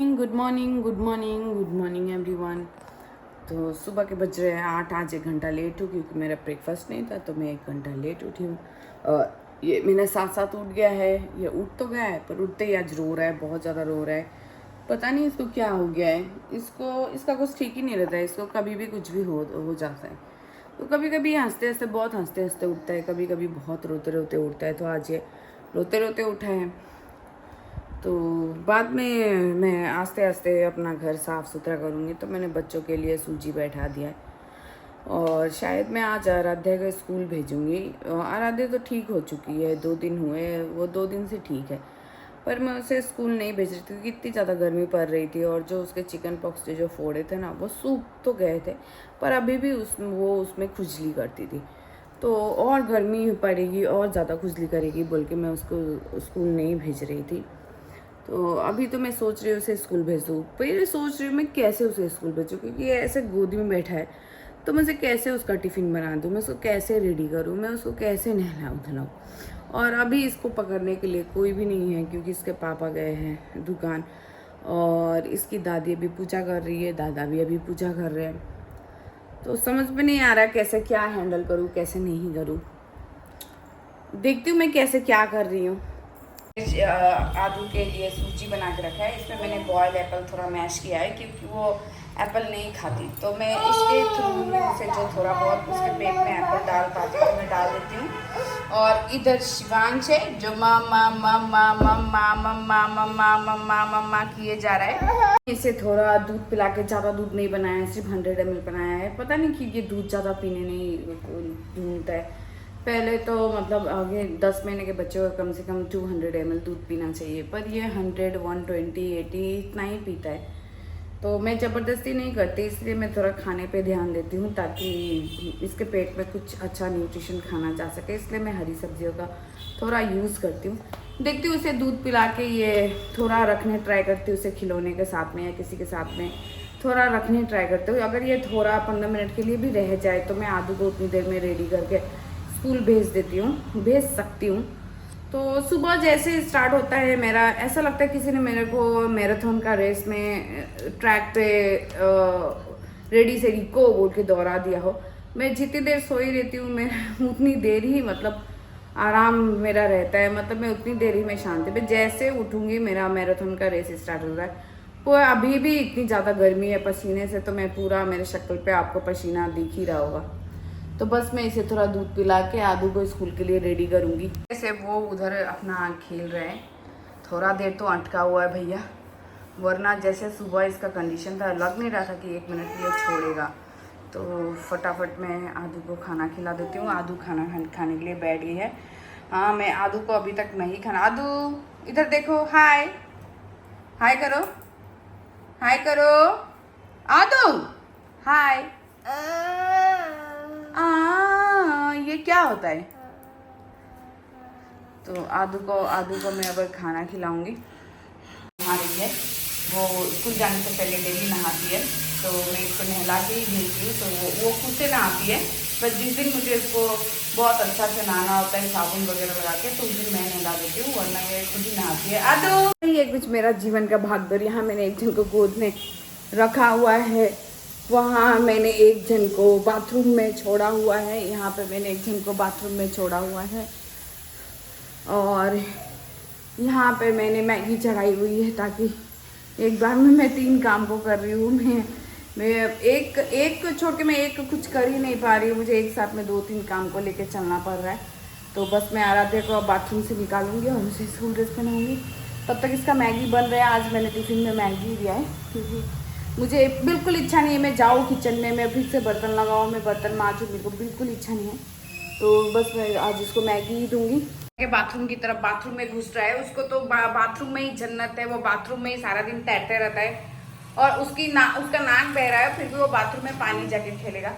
Good morning good morning good morning everyone. तो सुबह के बज रहे हैं 8। आज 1 घंटा लेट हूँ क्योंकि मेरा ब्रेकफास्ट नहीं था, तो मैं 1 घंटा लेट उठी हूँ। ये मेरे साथ साथ उठ गया है। ये उठ तो गया है पर उठते ही आज रो रहा है, बहुत ज़्यादा रो रहा है। पता नहीं इसको क्या हो गया है। इसका कुछ ठीक ही नहीं रहता है। इसको कभी भी कुछ भी हो जाता है। तो कभी कभी बहुत हंसते हंसते उठता है, कभी कभी बहुत रोते रोते उठता है। तो आज ये रोते रोते उठा है। तो बाद में मैं आस्ते आस्ते अपना घर साफ़ सुथरा करूँगी। तो मैंने बच्चों के लिए सूजी बैठा दिया है और शायद मैं आज आराध्या को स्कूल भेजूँगी। आराध्या तो ठीक हो चुकी है, 2 दिन हुए, वो 2 दिन से ठीक है। पर मैं उसे स्कूल नहीं भेज रही थी क्योंकि इतनी ज़्यादा गर्मी पड़ रही थी। और जो उसके चिकन पॉक्स जो फोड़े थे ना, वो सूख तो गए थे पर अभी भी वो उसमें खुजली करती थी। तो और गर्मी पड़ेगी और ज़्यादा खुजली करेगी बोल के मैं उसको स्कूल नहीं भेज रही थी। तो अभी तो मैं सोच रही हूँ उसे स्कूल भेज दूँ। पहले सोच रही हूँ मैं कैसे उसे स्कूल भेजूँ, क्योंकि ये ऐसे गोदी में बैठा है। तो मैं उसे कैसे उसका टिफ़िन बना दूँ, मैं उसको कैसे रेडी करूँ, मैं उसको कैसे नहलाऊँ धुलाऊँ। और अभी इसको पकड़ने के लिए कोई भी नहीं है क्योंकि इसके पापा गए हैं दुकान। और इसकी दादी अभी पूजा कर रही है, दादा भी अभी पूजा कर रहे हैं। तो समझ में नहीं आ रहा कैसे क्या हैंडल करूँ, कैसे नहीं करूँ। देखती हूँ मैं कैसे क्या कर रही हूँ। आलू के लिए सूजी बना के रखा है। इसमें मैंने बॉयल एप्पल थोड़ा मैश किया है क्योंकि वो एप्पल नहीं खाती। तो मैं इसके थ्रू ही उसे जो थोड़ा बहुत उसके पेट में एप्पल डाल पाती हूँ तो मैं डाल देती हूँ। और इधर शिवांश है जो मम्मा मम्मा मम्मा मम्मा मम्मा मम्मा मम्मा किए जा रहा है। इसे थोड़ा दूध पिला के, ज़्यादा दूध नहीं बनाया है, सिर्फ 100 ml बनाया है। पता नहीं कि ये दूध ज़्यादा पीने नहीं ढूंढता है। पहले तो मतलब आगे 10 महीने के बच्चे को कम से कम 200 ml दूध पीना चाहिए, पर ये 100, 120, 80 इतना ही पीता है। तो मैं ज़बरदस्ती नहीं करती, इसलिए मैं थोड़ा खाने पे ध्यान देती हूँ ताकि इसके पेट में कुछ अच्छा न्यूट्रिशन खाना जा सके। इसलिए मैं हरी सब्जियों का थोड़ा यूज़ करती हूँ। देखती हूँ उसे दूध पिला के ये थोड़ा रखने ट्राई करती हूँ, उसे खिलौने के साथ में या किसी के साथ में थोड़ा रखने ट्राई करती हूँ। अगर ये थोड़ा 15 मिनट के लिए भी रह जाए तो मैं आदू को उतनी देर में रेडी करके स्कूल भेज देती हूँ, भेज सकती हूँ। तो सुबह जैसे स्टार्ट होता है मेरा, ऐसा लगता है किसी ने मेरे को मैराथन का रेस में ट्रैक पे रेडी से को बोल के दौड़ा दिया हो। मैं जितनी देर सोई रहती हूँ मैं उतनी देर ही मतलब आराम मेरा रहता है। मतलब मैं उतनी देर ही में शांति पे, जैसे उठूँगी मेरा मैराथन का रेस स्टार्ट हो रहा है। वो अभी भी इतनी ज़्यादा गर्मी है पसीने से, तो मैं पूरा मेरे शक्ल पे आपको पसीना दिख ही रहा होगा। तो बस मैं इसे थोड़ा दूध पिला के आदू को स्कूल के लिए रेडी करूँगी। जैसे वो उधर अपना खेल रहे हैं, थोड़ा देर तो अटका हुआ है भैया, वरना जैसे सुबह इसका कंडीशन था लग नहीं रहा था कि 1 मिनट के लिए छोड़ेगा। तो फटाफट मैं आदू को खाना खिला देती हूँ। आदू खाना खाने के लिए बैठ गई है। हाँ, मैं आदू को अभी तक नहीं खाना। आदू इधर देखो, हाय हाय करो, हाय करो आदू, हाय। ये क्या होता है? तो आदू को मैं अब खाना खिलाऊंगी। नहा रही है, वो स्कूल जाने से पहले डेली नहाती है। तो मैं इसको नहला के ही भेजती हूँ। तो वो खुद से नहाती है, बस जिस दिन मुझे इसको बहुत अच्छा से नहाना होता है साबुन वगैरह लगा के, तो उस दिन मैं नहला देती हूँ, वरना ये खुद ही नहाती है। आदू, ये कुछ मेरा जीवन का भागदौड़। यहाँ मैंने एक जन को गोद में रखा हुआ है, वहाँ मैंने एक जन को बाथरूम में छोड़ा हुआ है, यहाँ पे मैंने एक जन को बाथरूम में छोड़ा हुआ है, और यहाँ पे मैंने मैगी चढ़ाई हुई है ताकि एक बार में मैं 3 काम को कर रही हूँ। मैं एक छोड़ के मैं एक कुछ कर ही नहीं पा रही हूँ। मुझे एक साथ में 2-3 काम को लेके चलना पड़ रहा है। तो बस मैं आराध्या को अब बाथरूम से निकालूंगी और उसे स्कूल ड्रेस पहनाऊँगी। तब तक इसका मैगी बन रहा है। आज मैंने टिफ़िन में मैगी दिया है क्योंकि मुझे बिल्कुल इच्छा नहीं है मैं जाऊँ किचन में, मैं फिर से बर्तन लगाऊँ, मैं बर्तन मांजूँ, मेरे को बिल्कुल इच्छा नहीं है। तो बस मैं आज इसको मैगी ही दूँगी। बाथरूम की तरफ, बाथरूम में घुस रहा है, उसको तो बाथरूम में ही जन्नत है। वो बाथरूम में ही सारा दिन तैरते रहता है और उसका नाक बह रहा है, फिर भी वो बाथरूम में पानी जाके खेलेगा।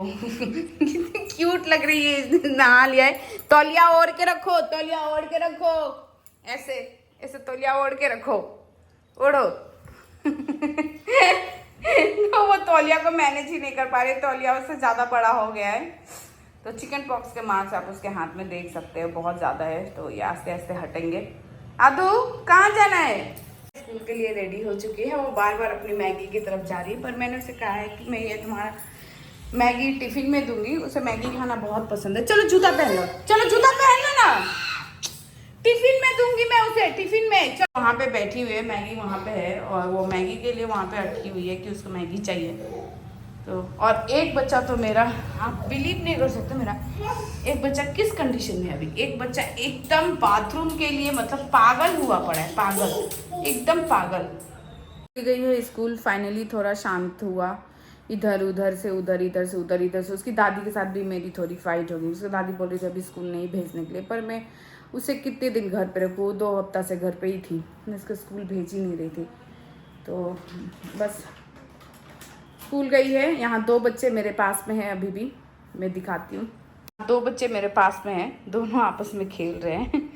कितनी क्यूट लग रही है, इसने नहा लिया है। तौलिया ओढ़ के रखो, तौलिया ओढ़ के रखो, ऐसे ऐसे तौलिया ओढ़ के रखो, ओढ़ो। तो वो तौलिया को मैनेज ही नहीं कर पा रही, तौलिया उससे ज़्यादा बड़ा हो गया है। तो चिकन पॉक्स के मार्क्स आप उसके हाथ में देख सकते हो, बहुत ज़्यादा है। तो ये आस्ते आस्ते हटेंगे। आदू कहाँ जाना है? स्कूल के लिए रेडी हो चुकी है। वो बार बार अपनी मैगी की तरफ जा रही है, पर मैंने उसे कहा है कि मैं ये तुम्हारा मैगी टिफिन में दूंगी, उसे मैगी खाना बहुत पसंद है। चलो जूता पहन लो, चलो जूता पहन लो ना, टिफिन में दूंगी मैं उसे, टिफिन में। चलो वहाँ पे बैठी हुई है, मैगी वहाँ पे है और वो मैगी के लिए वहाँ पे अटकी हुई है कि उसको मैगी चाहिए। तो और एक बच्चा तो मेरा, आप बिलीव नहीं कर सकते, मेरा एक बच्चा किस कंडीशन में है अभी। एक बच्चा एकदम बाथरूम के लिए मतलब पागल हुआ पड़ा है, पागल, एकदम पागल। गई है स्कूल, फाइनली थोड़ा शांत हुआ। इधर उधर से उधर, इधर से उधर, इधर से उसकी दादी के साथ भी मेरी थोड़ी फाइट हो गई। उसकी दादी बोल रही थी अभी स्कूल नहीं भेजने के लिए, पर मैं उसे कितने दिन घर पे रखूँ, 2 हफ्ता से घर पे ही थी, मैं उसको स्कूल भेज ही नहीं रही थी। तो बस स्कूल गई है। यहाँ 2 बच्चे मेरे पास में हैं अभी भी, मैं दिखाती हूँ। 2 बच्चे मेरे पास में हैं, दोनों आपस में खेल रहे हैं।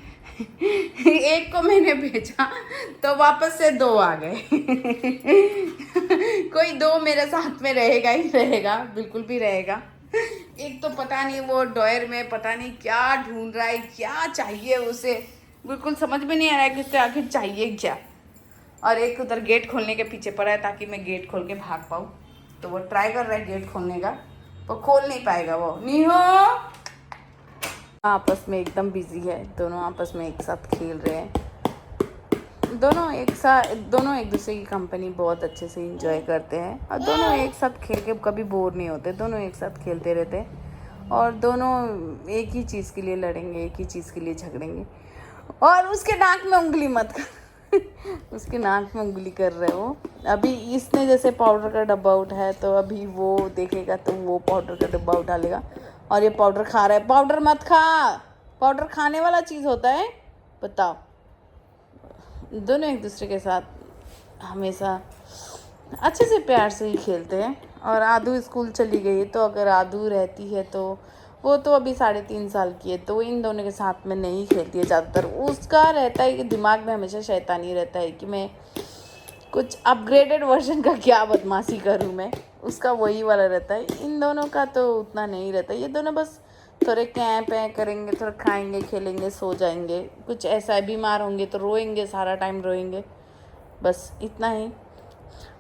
एक को मैंने भेजा तो वापस से 2 आ गए। कोई 2 मेरे साथ में रहेगा ही रहेगा, बिल्कुल भी रहेगा। एक तो पता नहीं वो ड्रॉयर में पता नहीं क्या ढूंढ रहा है, क्या चाहिए उसे, बिल्कुल समझ में नहीं आ रहा है कि उसे आखिर चाहिए क्या। और एक उधर गेट खोलने के पीछे पड़ा है ताकि मैं गेट खोल के भाग पाऊँ। तो वो ट्राई कर रहा है गेट खोलने का, वो खोल नहीं पाएगा। वो नीहो आपस में एकदम बिजी है, दोनों आपस में एक साथ खेल रहे हैं। दोनों एक दूसरे की कंपनी बहुत अच्छे से एंजॉय करते हैं और दोनों एक साथ खेल के कभी बोर नहीं होते। दोनों एक साथ खेलते रहते हैं और दोनों एक ही चीज़ के लिए लड़ेंगे, एक ही चीज़ के लिए झगड़ेंगे। और उसके नाक में उंगली मत कर। उसके नाक में उंगली कर रहे हो। अभी इसने जैसे पाउडर का डब्बा उठाया तो अभी वो देखेगा तो वो पाउडर का डब्बा उठा लेगा और ये पाउडर खा रहा है। पाउडर मत खा, पाउडर खाने वाला चीज़ होता है, बताओ। दोनों एक दूसरे के साथ हमेशा अच्छे से प्यार से ही खेलते हैं। और आदू स्कूल चली गई है, तो अगर आदू रहती है तो वो तो अभी 3.5 साल की है, तो इन दोनों के साथ में नहीं खेलती है ज़्यादातर। उसका रहता है कि दिमाग में हमेशा शैतानी रहता है कि मैं कुछ अपग्रेडेड वर्जन का क्या बदमाशी करूँ मैं, उसका वही वाला रहता है। इन दोनों का तो उतना नहीं रहता। ये दोनों बस थोड़े कैंप हैं करेंगे, थोड़ा खाएंगे, खेलेंगे, सो जाएंगे। कुछ ऐसा है बीमार होंगे तो रोएंगे, सारा टाइम रोएंगे, बस इतना ही।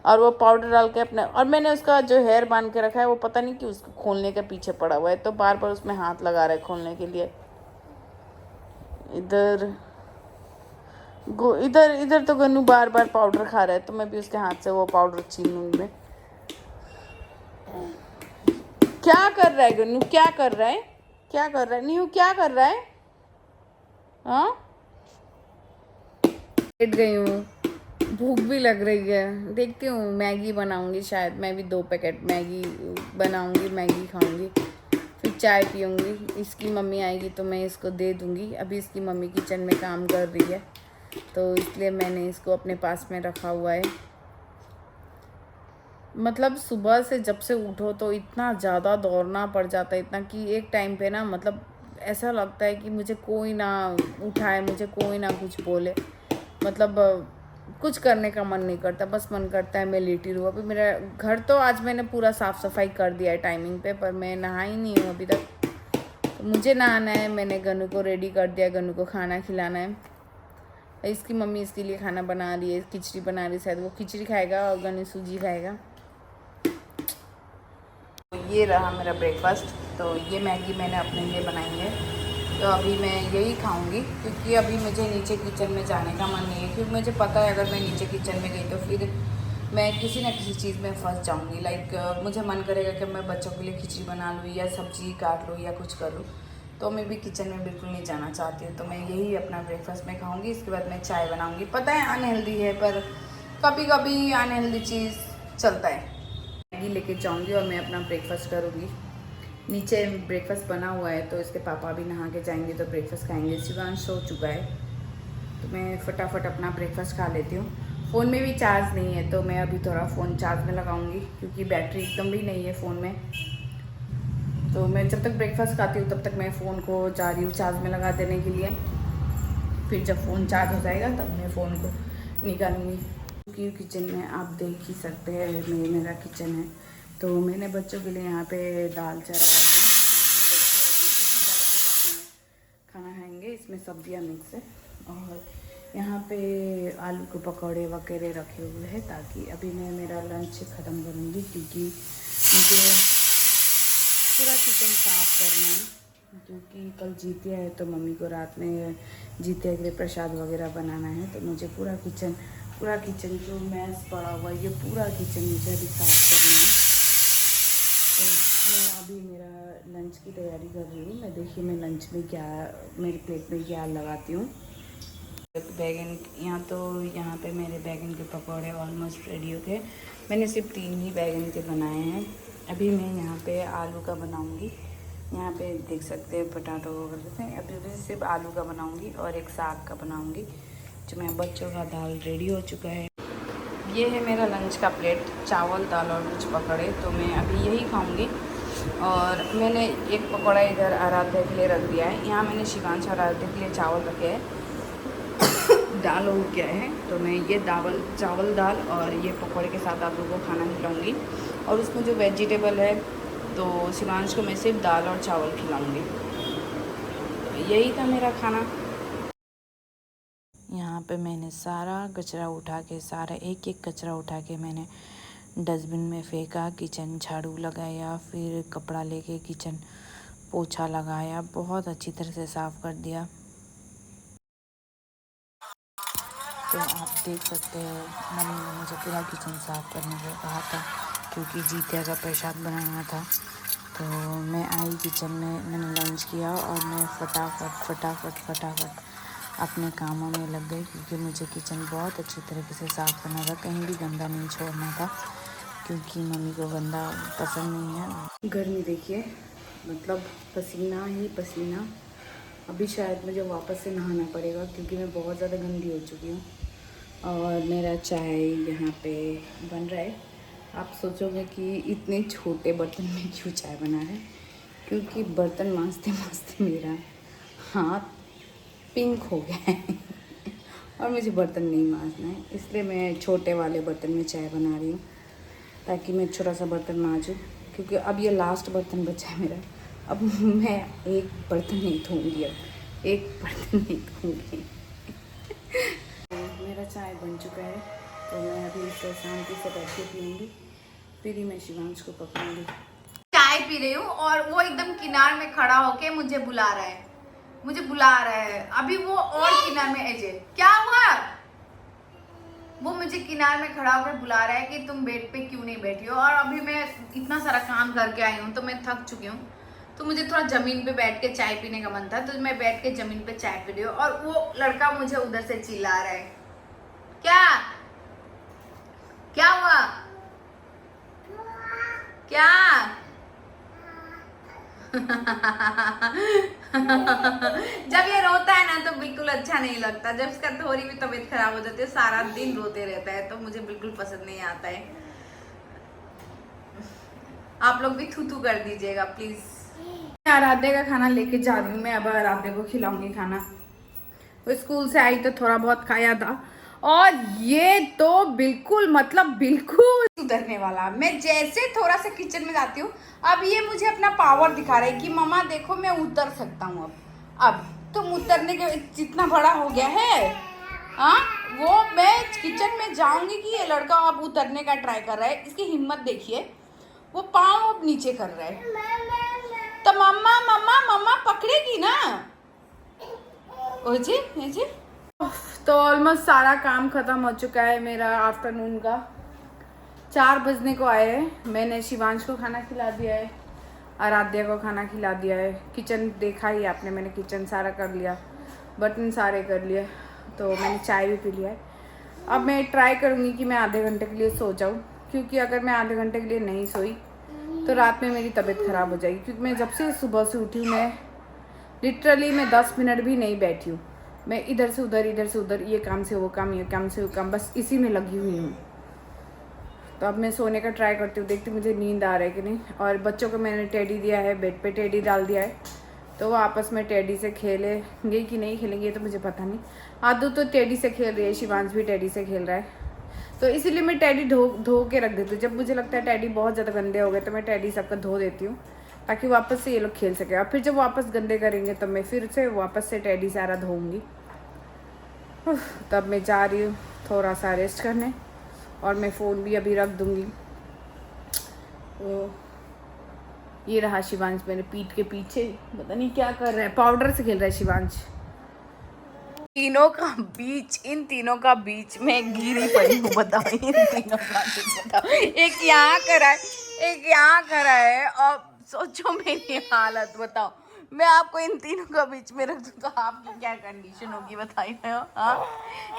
और वो पाउडर डाल के अपने, और मैंने उसका जो हेयर बांध के रखा है वो पता नहीं कि उसको खोलने के पीछे पड़ा हुआ है, तो बार बार उसमें हाथ लगा रहा है खोलने के लिए। इधर तो गन्नू बार बार पाउडर खा रहा है, तो मैं भी उसके हाथ से वो पाउडर छीन लूँगी मैं। क्या कर रहा है गन्नू, क्या कर रहा है, क्या कर रहा है नीहू, क्या कर रहा है? हाँ, लेट गई हूँ, भूख भी लग रही है। देखती हूँ मैगी बनाऊँगी, शायद मैं भी 2 पैकेट मैगी बनाऊँगी, मैगी खाऊँगी, फिर चाय पीऊँगी। इसकी मम्मी आएगी तो मैं इसको दे दूँगी। अभी इसकी मम्मी किचन में काम कर रही है तो इसलिए मैंने इसको अपने पास में रखा हुआ है। मतलब सुबह से जब से उठो तो इतना ज़्यादा दौड़ना पड़ जाता है, इतना कि एक टाइम पे ना मतलब ऐसा लगता है कि मुझे कोई ना उठाए, मुझे कोई ना कुछ बोले, मतलब कुछ करने का मन नहीं करता, बस मन करता है मैं लेटी रहूँ। अभी मेरा घर तो आज मैंने पूरा साफ़ सफाई कर दिया है टाइमिंग पे, पर मैं नहाई नहीं हूँ अभी तक। तो मुझे नहाना है, मैंने गन्नू को रेडी कर दिया, गन्नू को खाना खिलाना है। इसकी मम्मी इसके लिए खाना बना रही है, खिचड़ी बना रही है, शायद वो खिचड़ी खाएगा और गन्नू सूजी खाएगा। ये रहा मेरा ब्रेकफास्ट। तो ये मैगी मैंने अपने लिए बनाई है, तो अभी मैं यही खाऊंगी क्योंकि अभी मुझे नीचे किचन में जाने का मन नहीं है, क्योंकि मुझे पता है अगर मैं नीचे किचन में गई तो फिर मैं किसी न किसी चीज़ में फंस जाऊंगी। लाइक मुझे मन करेगा कि मैं बच्चों के लिए खिचड़ी बना लूँ या सब्जी काट लूँ या कुछ करूँ, तो मैं भी किचन में बिल्कुल नहीं जाना चाहती हूँ। तो मैं यही अपना ब्रेकफास्ट में खाऊँगी, इसके बाद मैं चाय बनाऊँगी। पता है अनहेल्दी है, पर कभी कभी अनहेल्दी चीज़ चलता है। मैगी लेके जाऊँगी और मैं अपना ब्रेकफास्ट करूँगी। नीचे ब्रेकफास्ट बना हुआ है तो इसके पापा भी नहा के जाएंगे तो ब्रेकफास्ट खाएंगे। शिवांश सो चुका है तो मैं फटाफट अपना ब्रेकफास्ट खा लेती हूँ। फ़ोन में भी चार्ज नहीं है तो मैं अभी थोड़ा फ़ोन चार्ज में लगाऊंगी क्योंकि बैटरी एकदम भी नहीं है फ़ोन में। तो मैं जब तक ब्रेकफास्ट खाती हूँ तब तक मैं फ़ोन को जा रही हूँ चार्ज में लगा देने के लिए। फिर जब फ़ोन चार्ज हो जाएगा तब मैं फ़ोन को निकालूंगी। क्योंकि किचन में आप देख ही सकते हैं मेरा किचन है। तो मैंने बच्चों के लिए यहाँ पे दाल चढ़ाया है, बच्चे अभी इसी दाल के साथ में खाना खाएंगे। इसमें सब्जियाँ मिक्स है और यहाँ पे आलू के पकौड़े वगैरह रखे हुए हैं, ताकि अभी मैं मेरा लंच ख़त्म करूँगी, क्योंकि मुझे पूरा किचन साफ़ करना है, क्योंकि कल जीतिया है तो मम्मी को रात में जीतिया के लिए प्रसाद वगैरह बनाना है। तो मुझे पूरा किचन जो मैस पड़ा हुआ है, ये पूरा किचन मुझे अभी साफ़ करना है। तो मैं अभी मेरा लंच की तैयारी कर रही हूँ। मैं देखिए मैं लंच में क्या, मेरी प्लेट में क्या लगाती हूँ। बैगन यहाँ पे मेरे बैगन के पकौड़े ऑलमोस्ट रेडी हो गए। मैंने सिर्फ 3 ही बैगन के बनाए हैं। अभी मैं यहाँ पे आलू का बनाऊँगी। यहाँ पे देख सकते हैं पोटैटो वगैरह से। अभी मैं सिर्फ आलू का बनाऊँगी और एक साग का बनाऊँगी। जो मैं बच्चों का दाल रेडी हो चुका है। ये है मेरा लंच का प्लेट, चावल दाल और कुछ पकौड़े। तो मैं अभी यही खाऊँगी। और मैंने एक पकौड़ा इधर आराध्या के लिए रख दिया है। यहाँ मैंने शिवांश और आराध्या के लिए चावल रखे हैं, दाल हो गया है। तो मैं ये चावल दाल और ये पकौड़े के साथ आप लोगों को खाना खिलाऊँगी। और उसमें जो वेजिटेबल है, तो शिवांश को मैं सिर्फ दाल और चावल खिलाऊँगी। तो यही था मेरा खाना। यहाँ पे मैंने सारा कचरा उठा के, एक कचरा उठा के मैंने डस्टबिन में फेंका। किचन झाड़ू लगाया, फिर कपड़ा लेके किचन पोछा लगाया, बहुत अच्छी तरह से साफ़ कर दिया। तो आप देख सकते हैं मम्मी ने मुझे पूरा किचन साफ़ करने को कहा था, क्योंकि जीतिया का प्रसाद बनाना था। तो मैं आई किचन में, मैंने लंच किया और मैं फटाफट अपने कामों में लग गई, क्योंकि मुझे किचन बहुत अच्छी तरीके से साफ़ करना था, कहीं भी गंदा नहीं छोड़ना था, क्योंकि मम्मी को गंदा पसंद नहीं है। गर्मी देखिए, मतलब पसीना ही पसीना। अभी शायद मुझे वापस से नहाना पड़ेगा, क्योंकि मैं बहुत ज़्यादा गंदी हो चुकी हूँ। और मेरा चाय यहाँ पे बन रहा है। आप सोचोगे कि इतने छोटे बर्तन में क्यों चाय बना है, क्योंकि बर्तन मांजते मांजते मेरा हाथ पिंक हो गया है और मुझे बर्तन नहीं मांजना है, इसलिए मैं छोटे वाले बर्तन में चाय बना रही हूँ, ताकि मैं छोटा सा बर्तन मांजूँ। क्योंकि अब ये लास्ट बर्तन बचा है मेरा। अब मैं एक बर्तन नहीं धोऊँगी, अब एक बर्तन नहीं धोऊँगी। मेरा चाय बन चुका है, तो मैं अभी इसे शांति से बैठ के पीऊँगी, फिर ही मैं शिवांश को पकड़ूँगी। चाय पी रही हूँ और वो एकदम किनार में खड़ा होके मुझे बुला रहा है। अभी वो और किनार में अजय, क्या हुआ? वो मुझे किनार में खड़ा होकर बुला रहा है कि तुम बेड पे क्यों नहीं बैठी हो। और अभी मैं इतना सारा काम करके आई हूँ, तो मैं थक चुकी हूँ, तो मुझे थोड़ा जमीन पे बैठ के चाय पीने का मन था, तो मैं बैठ के जमीन पे चाय पी रही हूँ। और वो लड़का मुझे उधर से चिल्ला रहा है, क्या हुआ? क्या? जब ये रोता है ना, तो बिल्कुल अच्छा नहीं लगता। जब इसका थोड़ी भी तबीयत खराब हो जाती है, सारा दिन रोते रहता है, तो मुझे बिल्कुल पसंद नहीं आता है। आप लोग भी थू कर दीजिएगा प्लीज। आराध्या का खाना लेके जा रही हूँ मैं, अब आराध्या को खिलाऊंगी खाना। वो स्कूल से आई तो थोड़ा बहुत खाया था, और ये तो बिल्कुल सुधरने वाला। मैं जैसे थोड़ा सा किचन में जाती हूँ, अब ये मुझे अपना पावर दिखा रहा है कि मम्मा देखो मैं उतर सकता हूँ। अब तुम उतरने के जितना बड़ा हो गया है, हाँ, वो मैं किचन में जाऊंगी कि ये लड़का अब उतरने का ट्राई कर रहा है। इसकी हिम्मत देखिए, वो पाँव अब नीचे कर रहा है। तो मम्मा पकड़ेगी ना। ओजे तो ऑलमोस्ट सारा काम ख़त्म हो चुका है मेरा आफ्टरनून का। 4 बजने को आए हैं। मैंने शिवांश को खाना खिला दिया है, आराध्या को खाना खिला दिया है। किचन देखा ही आपने, मैंने किचन सारा कर लिया, बर्तन सारे कर लिए, तो मैंने चाय भी पी लिया है। अब मैं ट्राई करूँगी कि मैं आधे घंटे के लिए सो जाऊँ, क्योंकि अगर मैं आधे घंटे के लिए नहीं सोई तो रात में मेरी तबीयत ख़राब हो जाएगी। क्योंकि मैं जब से सुबह से उठी हूँ, मैं लिटरली 10 मिनट भी नहीं बैठी हूँ। मैं इधर से उधर, ये काम से वो काम, ये काम से वो काम, बस इसी में लगी हुई हूँ। तो अब मैं सोने का ट्राई करती हूँ, देखती हूँ मुझे नींद आ रहा है कि नहीं। और बच्चों को मैंने टेडी दिया है, बेड पे टेडी डाल दिया है, तो वो आपस में टेडी से खेलेंगे कि नहीं खेलेंगे तो मुझे पता नहीं। आदू तो टेडी से खेल रही है, शिवांश भी टेडी से खेल रहा है, तो इसीलिए मैं टेडी धो के रख देती हूँ। जब मुझे लगता है टेडी बहुत ज़्यादा गंदे हो गए, तो मैं टेडी सबका धो देती हूँ, ताकि वापस से ये लोग खेल सके। और फिर जब वापस गंदे करेंगे तो मैं फिर से वापस से टेडी सारा धोऊँगी। तब मैं जा रही हूँ थोड़ा सा रेस्ट करने, और मैं फ़ोन भी अभी रख दूँगी। तो ये रहा शिवांश मेरे पीठ के पीछे, पता नहीं क्या कर रहा है, पाउडर से खेल रहा है शिवांश। इन तीनों का बीच में गिरी पड़ी हूँ, बताओ इन तीनों का बीच, बताओ। एक यहाँ करा है, एक यहाँ करा है, और सोचो मेरी हालत, बताओ मैं आपको इन तीनों का बीच में रख दूँ तो आपकी क्या कंडीशन होगी, बताइए। हाँ,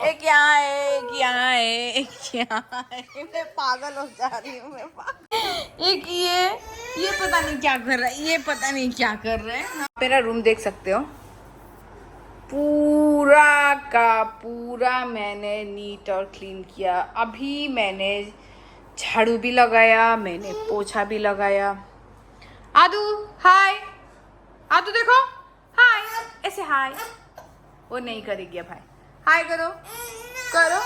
एक यहाँ है, एक यहाँ है, एक यहाँ है, मैं पागल हो जा रही हूँ, मैं पागल। एक ये पता नहीं क्या कर रहा है, ये पता नहीं क्या कर रहा है। मेरा रूम देख सकते हो, पूरा का पूरा मैंने नीट और क्लीन किया। अभी मैंने झाड़ू भी लगाया, मैंने पोछा भी लगाया। आदू हाय, आदू देखो हाय, ऐसे हाय, वो नहीं करेगी अब, हाय हाय करो, करो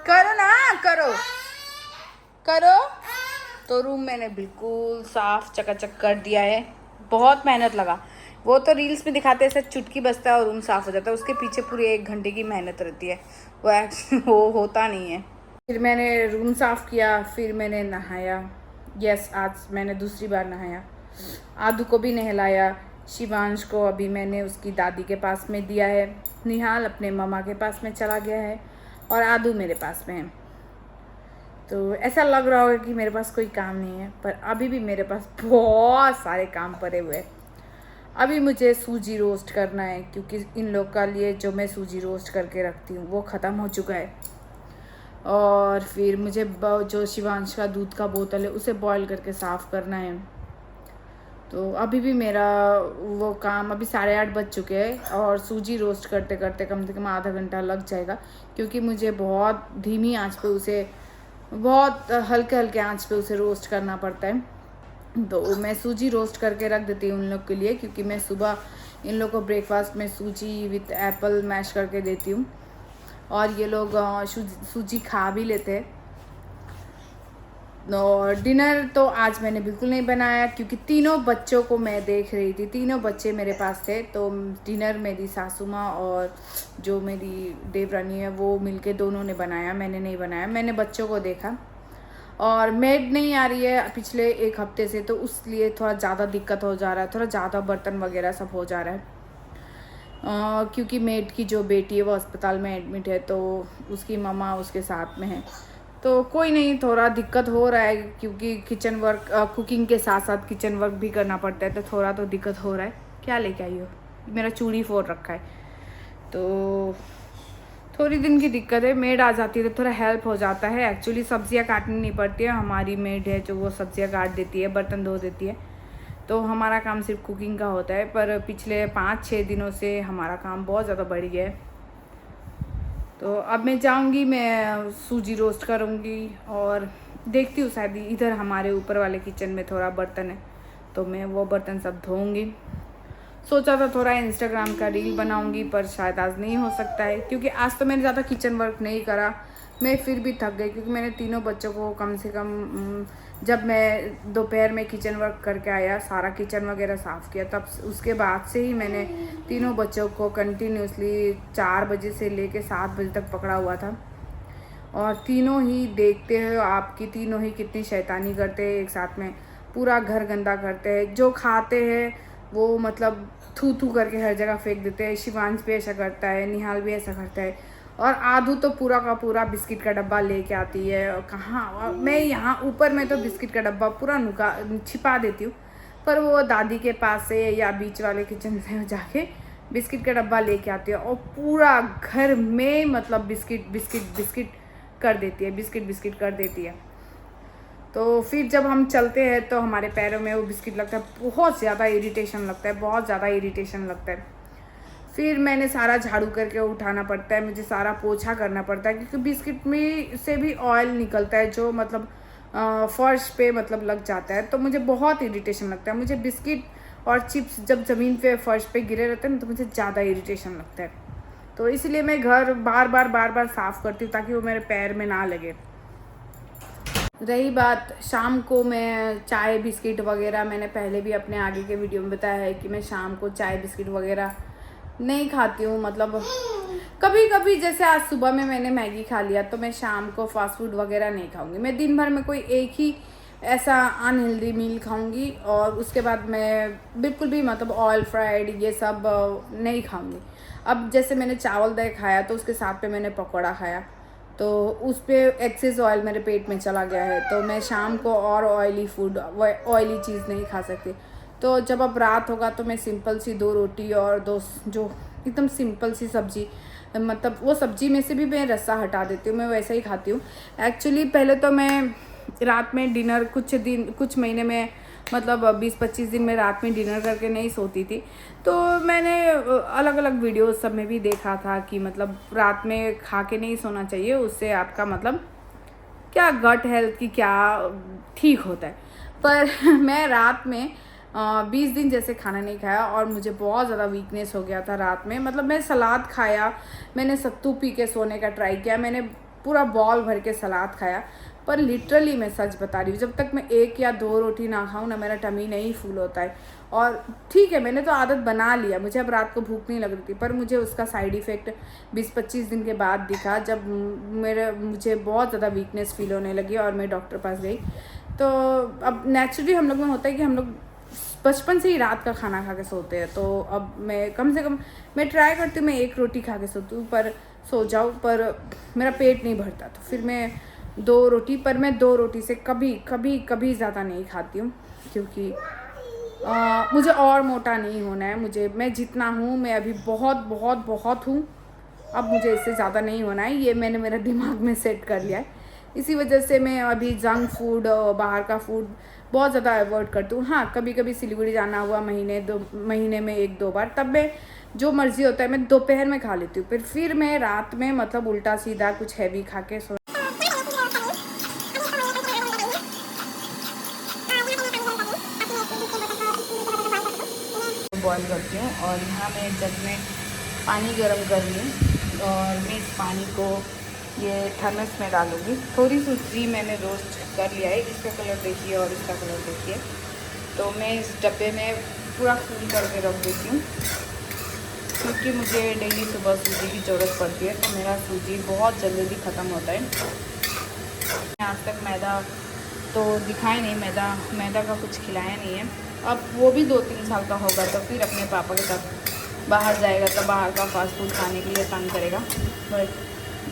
करो ना, करो करो। तो रूम मैंने बिल्कुल साफ चकाचक कर दिया है, बहुत मेहनत लगा। वो तो रील्स में दिखाते हैं ऐसे चुटकी बजता है और रूम साफ हो जाता है, उसके पीछे पूरी 1 घंटे की मेहनत रहती है, वो होता नहीं है। फिर मैंने रूम साफ किया, फिर मैंने नहाया। यस, आज मैंने दूसरी बार नहाया। आदू को भी नहलाया। शिवांश को अभी मैंने उसकी दादी के पास में दिया है, निहाल अपने मामा के पास में चला गया है, और आदू मेरे पास में है। तो ऐसा लग रहा होगा कि मेरे पास कोई काम नहीं है, पर अभी भी मेरे पास बहुत सारे काम पड़े हुए हैं। अभी मुझे सूजी रोस्ट करना है, क्योंकि इन लोग का लिए जो मैं सूजी रोस्ट करके रखती हूँ वो ख़त्म हो चुका है। और फिर मुझे जो शिवांश का दूध का बोतल है उसे बॉईल करके साफ़ करना है। तो अभी भी मेरा वो काम, अभी 8:30 बज चुके हैं, और सूजी रोस्ट करते करते कम से कम आधा घंटा लग जाएगा, क्योंकि मुझे बहुत धीमी आंच पे उसे, बहुत हल्के हल्के आंच पे उसे रोस्ट करना पड़ता है। तो मैं सूजी रोस्ट करके रख देती हूँ उन लोग के लिए, क्योंकि मैं सुबह इन लोग को ब्रेकफास्ट में सूजी विथ एप्पल मैश करके देती हूँ, और ये लोग सूजी खा भी लेते हैं। और डिनर तो आज मैंने बिल्कुल नहीं बनाया, क्योंकि तीनों बच्चों को मैं देख रही थी, तीनों बच्चे मेरे पास थे। तो डिनर मेरी सासू माँ और जो मेरी देवरानी है वो मिलके दोनों ने बनाया, मैंने नहीं बनाया। मैंने बच्चों को देखा, और मेड नहीं आ रही है पिछले 1 हफ्ते से, तो उसलिए थोड़ा ज़्यादा दिक्कत हो जा रहा है, थोड़ा ज़्यादा बर्तन वगैरह सब हो जा रहा है। क्योंकि मेड की जो बेटी है वो अस्पताल में एडमिट है, तो उसकी मम्मा उसके साथ में है। तो कोई नहीं, थोड़ा दिक्कत हो रहा है, क्योंकि किचन वर्क, कुकिंग के साथ साथ किचन वर्क भी करना पड़ता है, तो थोड़ा तो दिक्कत हो रहा है। क्या लेके आई हो? मेरा चूड़ी फोड़ रखा है, तो थोड़ी दिन की दिक्कत है। मेड आ जाती है तो थोड़ा हेल्प हो जाता है। एक्चुअली सब्जियां काटनी नहीं पड़ती है, हमारी मेड है जो वो सब्जियां काट देती है, बर्तन धो देती है, तो हमारा काम सिर्फ कुकिंग का होता है। पर पिछले 5-6 दिनों से हमारा काम बहुत ज़्यादा बढ़ गया है। तो अब मैं जाऊंगी, मैं सूजी रोस्ट करूंगी, और देखती हूँ शायद इधर हमारे ऊपर वाले किचन में थोड़ा बर्तन है, तो मैं वो बर्तन सब धोऊंगी। सोचा था थोड़ा इंस्टाग्राम का रील बनाऊंगी, पर शायद आज नहीं हो सकता है, क्योंकि आज तो मैंने ज़्यादा किचन वर्क नहीं करा। मैं फिर भी थक गई, क्योंकि मैंने तीनों बच्चों को कम से कम, जब मैं दोपहर में किचन वर्क करके आया, सारा किचन वगैरह साफ़ किया, तब उसके बाद से ही मैंने तीनों बच्चों को कंटिन्यूसली 4 बजे से लेके 7 बजे तक पकड़ा हुआ था। और तीनों ही देखते हो आपकी, तीनों ही कितनी शैतानी करते हैं एक साथ में, पूरा घर गंदा करते हैं। जो खाते हैं वो मतलब थू थू करके हर जगह फेंक देते हैं। शिवांश भी ऐसा करता है, निहाल भी ऐसा करता है, और आदू तो पूरा का पूरा बिस्किट का डब्बा लेके आती है। और कहाँ, मैं यहाँ ऊपर में तो बिस्किट का डब्बा पूरा छिपा देती हूँ, पर वो दादी के पास से या बीच वाले किचन से जाके बिस्किट का डब्बा लेके आती है, और पूरा घर में मतलब बिस्किट बिस्किट बिस्किट कर देती है, बिस्किट बिस्किट कर देती है। तो फिर जब हम चलते हैं तो हमारे पैरों में वो बिस्किट लगता है, बहुत ज़्यादा इरिटेशन लगता है, बहुत ज़्यादा इरिटेशन लगता है। फिर मैंने सारा झाड़ू करके उठाना पड़ता है, मुझे सारा पोछा करना पड़ता है, क्योंकि बिस्किट में से भी ऑयल निकलता है, जो मतलब फर्श पे मतलब लग जाता है, तो मुझे बहुत इरिटेशन लगता है। मुझे बिस्किट और चिप्स जब ज़मीन पे फर्श पे गिरे रहते हैं ना, तो मुझे ज़्यादा इरिटेशन लगता है। तो इसलिए मैं घर बार बार साफ़ करती हूँ, ताकि वो मेरे पैर में ना लगे। रही बात शाम को, मैं चाय बिस्किट वगैरह, मैंने पहले भी अपने आगे के वीडियो में बताया है कि मैं शाम को चाय बिस्किट वगैरह नहीं खाती हूँ। मतलब कभी कभी जैसे आज सुबह में मैंने मैगी खा लिया तो मैं शाम को फास्ट फूड वगैरह नहीं खाऊंगी। मैं दिन भर में कोई एक ही ऐसा अनहेल्दी मील खाऊंगी और उसके बाद मैं बिल्कुल भी मतलब ऑयल फ्राइड ये सब नहीं खाऊंगी। अब जैसे मैंने चावल दाल खाया तो उसके साथ पे मैंने पकौड़ा खाया तो उस पर एक्सेस ऑयल मेरे पेट में चला गया है, तो मैं शाम को और ऑयली फूड ऑयली चीज़ नहीं खा सकती। तो जब अब रात होगा तो मैं सिंपल सी 2 रोटी और 2 जो एकदम सिंपल सी सब्जी, मतलब वो सब्जी में से भी मैं रस्सा हटा देती हूँ, मैं वैसा ही खाती हूँ। एक्चुअली पहले तो मैं रात में डिनर कुछ महीने में मतलब 20-25 दिन में रात में डिनर करके नहीं सोती थी। तो मैंने अलग अलग वीडियोस सब में भी देखा था कि मतलब रात में खा के नहीं सोना चाहिए, उससे आपका मतलब क्या गट हेल्थ की क्या ठीक होता है। पर मैं रात में 20 दिन जैसे खाना नहीं खाया और मुझे बहुत ज़्यादा वीकनेस हो गया था रात में। मतलब मैं सलाद खाया, मैंने सत्तू पी के सोने का ट्राई किया, मैंने पूरा बॉल भर के सलाद खाया, पर लिटरली मैं सच बता रही हूँ जब तक मैं 1 या 2 रोटी ना खाऊँ ना मेरा टमी नहीं फूल होता है। और ठीक है मैंने तो आदत बना लिया, मुझे अब रात को भूख नहीं लग रही थी, पर मुझे उसका साइड इफ़ेक्ट 20-25 दिन के बाद दिखा जब मुझे बहुत ज़्यादा वीकनेस फील होने लगी और मैं डॉक्टर पास गई। तो अब नेचुरली हम लोग में होता है कि हम लोग बचपन से ही रात का खाना खा के सोते हैं, तो अब मैं कम से कम मैं ट्राई करती हूँ मैं 1 रोटी खा के सोती हूँ, पर सो जाऊँ, पर मेरा पेट नहीं भरता तो फिर मैं 2 रोटी, पर मैं 2 रोटी से कभी ज़्यादा नहीं खाती हूँ क्योंकि मुझे और मोटा नहीं होना है। मैं जितना हूँ मैं अभी बहुत बहुत बहुत हूँ, अब मुझे इससे ज़्यादा नहीं होना है, ये मैंने मेरा दिमाग में सेट कर लिया है। इसी वजह से मैं अभी जंक फूड बाहर का फूड बहुत ज़्यादा अवॉइड करती हूँ। हाँ कभी कभी सिलीगुड़ी जाना हुआ महीने में 1-2 बार, तब मैं जो मर्ज़ी होता है मैं दोपहर में खा लेती हूँ, फिर मैं रात में मतलब उल्टा सीधा कुछ हैवी खा के सो बॉईल करती हूँ। और यहाँ मैं जग में पानी गर्म कर रही हूँ और मैं इस पानी को ये थर्मस में डालूँगी। थोड़ी सी सूजी मैंने रोस्ट कर लिया है, इसका कलर देखिए और इसका कलर देखिए। तो मैं इस डब्बे में पूरा फुल करके रख देती हूँ क्योंकि मुझे डेली सुबह सूजी की ज़रूरत पड़ती है, तो मेरा सूजी बहुत जल्दी ख़त्म होता है। आज तक मैदा तो दिखाया नहीं, मैदा का कुछ खिलाया नहीं है। अब वो भी 2-3 साल का होगा तो फिर अपने पापा के साथ बाहर जाएगा तो बाहर का फास्ट फूड खाने के लिए तंग करेगा, बट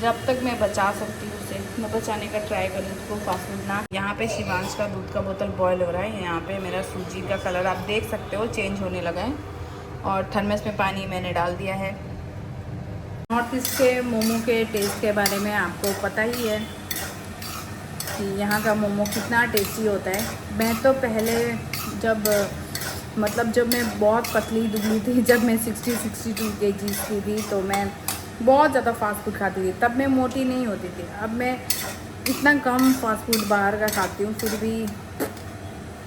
जब तक मैं बचा सकती हूँ उसे मैं बचाने का ट्राई करूँ उसको फास्ट फूड ना। यहाँ पे शिवांश का दूध का बोतल बॉयल हो रहा है, यहाँ पे मेरा सूजी का कलर आप देख सकते हो चेंज होने लगा है और थर्मस में पानी मैंने डाल दिया है। नॉर्थ ईस्ट के मोमो के टेस्ट के बारे में आपको पता ही है कि यहाँ का मोमो कितना टेस्टी होता है। मैं तो पहले जब मैं बहुत पतली दुबली थी, जब मैं 60-62 kg की थी तो मैं बहुत ज़्यादा फास्ट फूड खाती थी, तब मैं मोटी नहीं होती थी। अब मैं इतना कम फास्ट फूड बाहर का खाती हूँ फिर भी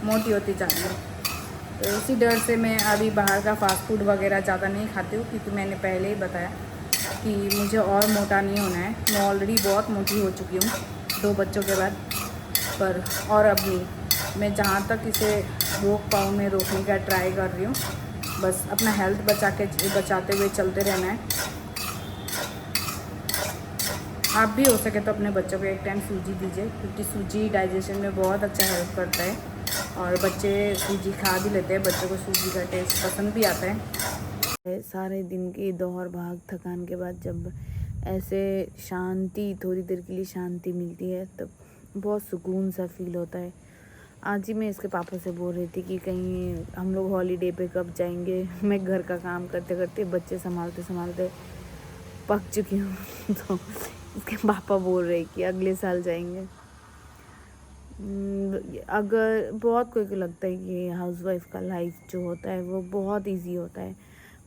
मोटी होती जा रही हूँ। तो इसी डर से मैं अभी बाहर का फास्ट फूड वगैरह ज़्यादा नहीं खाती हूँ क्योंकि मैंने पहले ही बताया कि मुझे और मोटा नहीं होना है। मैं ऑलरेडी बहुत मोटी हो चुकी हूँ 2 बच्चों के बाद, पर और अब नहीं। मैं जहाँ तक इसे रोक पाऊँ मैं रोकने का ट्राई कर रही हूँ, बस अपना हेल्थ बचाते हुए चलते रहना है। आप भी हो सके तो अपने बच्चों को एक टाइम सूजी दीजिए क्योंकि सूजी डाइजेशन में बहुत अच्छा हेल्प करता है और बच्चे सूजी खा भी लेते हैं, बच्चों को सूजी का टेस्ट पसंद भी आता है। सारे दिन की दौड़ भाग थकान के बाद जब ऐसे शांति, थोड़ी देर के लिए शांति मिलती है तब बहुत सुकून सा फील होता है। आज ही मैं इसके पापा से बोल रही थी कि कहीं हम लोग हॉलीडे पे कब जाएंगे। मैं घर का काम करते करते बच्चे संभालते संभालते पक चुकी हूँ तो इसके पापा बोल रहे कि अगले साल जाएंगे। अगर बहुत कोई को लगता है कि हाउसवाइफ का लाइफ जो होता है वो बहुत इजी होता है,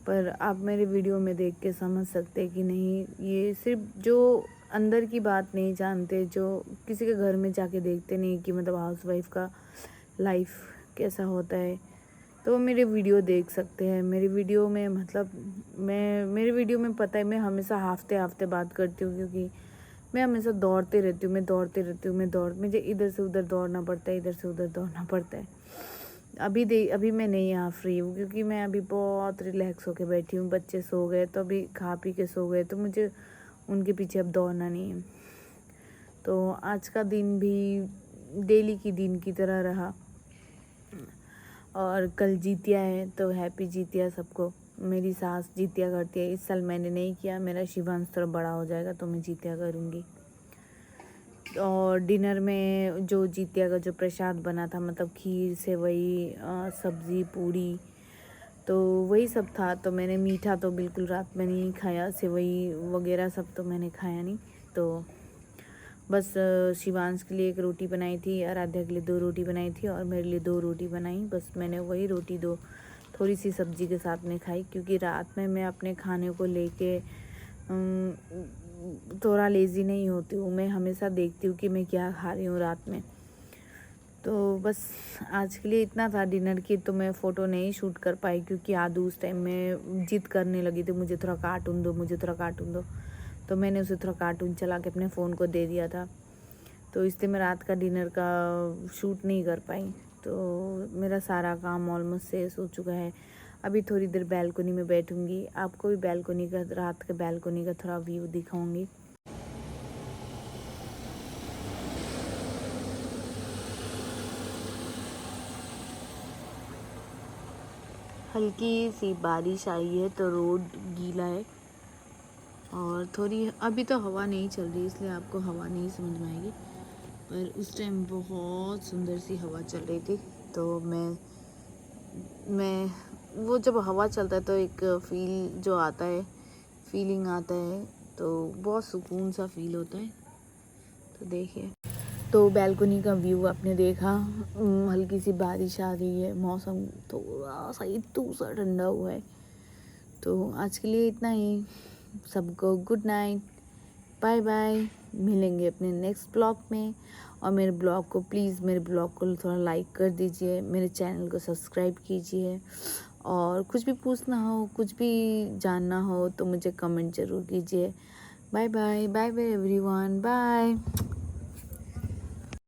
पर आप मेरे वीडियो में देख के समझ सकते हैं कि नहीं, ये सिर्फ जो अंदर की बात नहीं जानते, जो किसी के घर में जाके देखते नहीं कि मतलब हाउसवाइफ का लाइफ कैसा होता है, तो मेरे वीडियो देख सकते हैं। मेरे वीडियो में मतलब मेरे वीडियो में पता है मैं हमेशा हफ्ते बात करती हूँ क्योंकि मैं हमेशा दौड़ते रहती हूँ। मुझे इधर से उधर दौड़ना पड़ता है, इधर से उधर दौड़ना पड़ता है। अभी मैं नहीं यहाँ फ्री हूँ, क्योंकि मैं अभी बहुत रिलैक्स होके बैठी हूँ। बच्चे सो गए तो अभी खा पी के सो गए, तो मुझे उनके पीछे अब दौड़ना नहीं है। तो आज का दिन भी डेली की दिन की तरह रहा। और कल जीतिया है, तो हैप्पी जीतिया सबको। मेरी सास जीतिया करती है, इस साल मैंने नहीं किया। मेरा शिवांश थोड़ा बड़ा हो जाएगा तो मैं जीतिया करूँगी। और डिनर में जो जीतिया का जो प्रसाद बना था, मतलब खीर सेवई सब्ज़ी पूरी, तो वही सब था। तो मैंने मीठा तो बिल्कुल रात में नहीं खाया, सेवई वगैरह सब तो मैंने खाया नहीं। तो बस शिवांश के लिए 1 रोटी बनाई थी, आराध्या के लिए 2 रोटी बनाई थी और मेरे लिए 2 रोटी बनाई। बस मैंने वही रोटी थोड़ी सी सब्ज़ी के साथ में खाई, क्योंकि रात में मैं अपने खाने को लेके थोड़ा लेज़ी नहीं होती हूँ। मैं हमेशा देखती हूँ कि मैं क्या खा रही हूँ रात में। तो बस आज के लिए इतना था डिनर की। तो मैं फ़ोटो नहीं शूट कर पाई, क्योंकि आदू उस टाइम में जिद करने लगी थी, मुझे थोड़ा कार्टून दो, मुझे थोड़ा कार्टून दो। तो मैंने उसे थोड़ा कार्टून चला के अपने फ़ोन को दे दिया था। तो इसलिए मैं रात का डिनर का शूट नहीं कर पाई। तो मेरा सारा काम ऑलमोस्ट शेष हो चुका है। अभी थोड़ी देर बैल्कनी में बैठूंगी, आपको भी बैल्कनी का, रात के बैल्कनी का थोड़ा व्यू दिखाऊंगी। हल्की सी बारिश आई है तो रोड गीला है, और थोड़ी अभी तो हवा नहीं चल रही, इसलिए आपको हवा नहीं समझ में आएगी। पर उस टाइम बहुत सुंदर सी हवा चल रही थी। तो मैं वो जब हवा चलता है तो एक फील जो आता है, फीलिंग आता है, तो बहुत सुकून सा फील होता है। तो देखिए, तो बैल्कनी का व्यू आपने देखा। हल्की सी बारिश आ रही है, मौसम थोड़ा सा इतू सा ठंडा हुआ है। तो आज के लिए इतना ही। सबको गुड नाइट, बाय बाय। मिलेंगे अपने नेक्स्ट ब्लॉग में। और मेरे ब्लॉग को प्लीज़, मेरे ब्लॉग को थोड़ा लाइक कर दीजिए, मेरे चैनल को सब्सक्राइब कीजिए। और कुछ भी पूछना हो, कुछ भी जानना हो तो मुझे कमेंट ज़रूर कीजिए। Bye bye, bye bye everyone, bye.